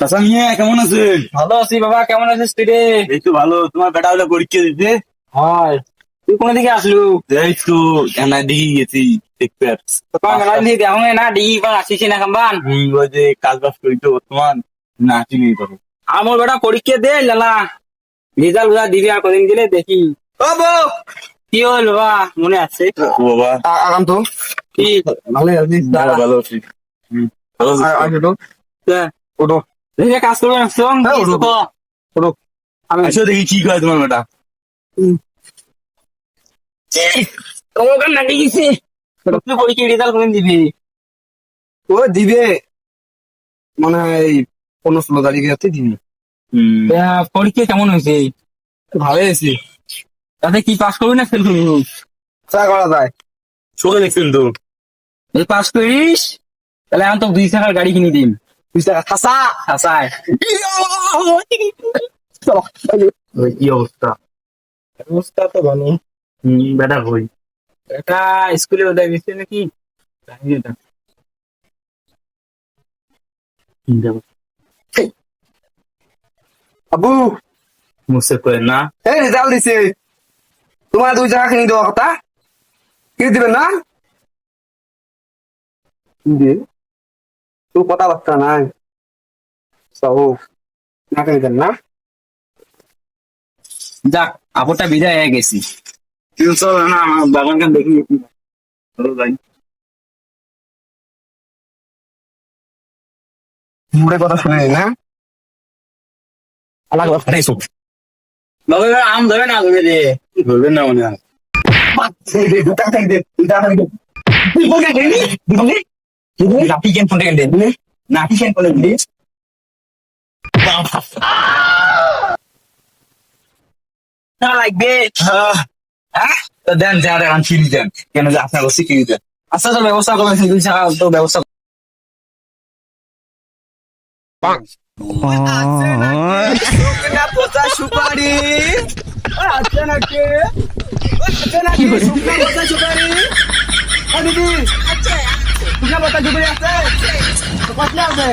চাচা মিয়া কেমন আছেন? ভালো আছি বাবা, কেমন আছিস তুই রে? এই তো ভালো। তোমার বেটা হলে পরীক্ষা দিতে? হয়। তুই কোন দিকে আসলু? এই তো এনার দিকে গেছি দেখতে। তোর মেলা দিয়ে দেখো না ডিগি বা আসিস না কাম্বান। ওই যে কাজ বাজ করি তো বর্তমান নাচি নেই করো। আমার বেটা পরীক্ষা দে লালা, রেজাল্ট দিবি আর কদিন দিলে দেখি। ও বউ, কি হল বাবা, মনে আছে? ও বাবা আরাম তো কি ভালোই আছিস ভালো আছি। ভালো আছি। আগে তো তা, ওটো দেখি কাজ করবে না শোন, হ্যাঁ, কি ওঠো। তো? ওটো আমি আসো দেখি কি করে তোমার বেটা। তোমাকে নাকি গেছি। তুই পরীক্ষা রেজাল্ট কদিন দিবি? ও দিবে মানে এই 15-16 তারিখে যাতে দিবি। তা, পরীক্ষা কেমন হয়েছে? ভালোই আছি। তাতে কি পাস করবি না ফেল করবি? চা করা যায় চোখে দেখছেন তো। যদি পাস করিস তাহলে আমি তো 2 টাকার গাড়ি কিনে দিন। 20 টাকা খাসা আসায় চলো কি অবস্থা? অবস্থা তো ভালো। বেটা হই। এটা স্কুলে ওদের গেছে নাকি জানি না। আবু মুসে করে না। এই রেজাল্ট দিছে, তোমার 2 টাকা কিনে দেওয়া কথা কিনে দিবেন না? দিয়ে তো কথাবার্তা নাই সব না কিনে দেন না। যাক, আপরটা বিদায় হয়ে গেছি। কিন্তু চল না আমার বাগানটা দেখি একটু। চলো যাই। মুড়ে কথা শুনে না আলাগ ফাটাইছো বাবা এবার আম ধরে না ধরে দে। ধরবেন না মনে হয়। নাপিকেন ফোনটা কেন দে? নাপিকেন ফোনটা দে। না লাগবে। হ্যাঁ, তো দেন যা দেন কিনি দেন। কেন যে আপনার বসে কিনি দেন। আচ্ছা তো ব্যবস্থা করবেন, 2 টাকা তো ব্যবস্থা। সুপারি আছে নাকি শুকনা পচা সুপারি দিদি শুকনা পচা সুপারি আছে কত আছে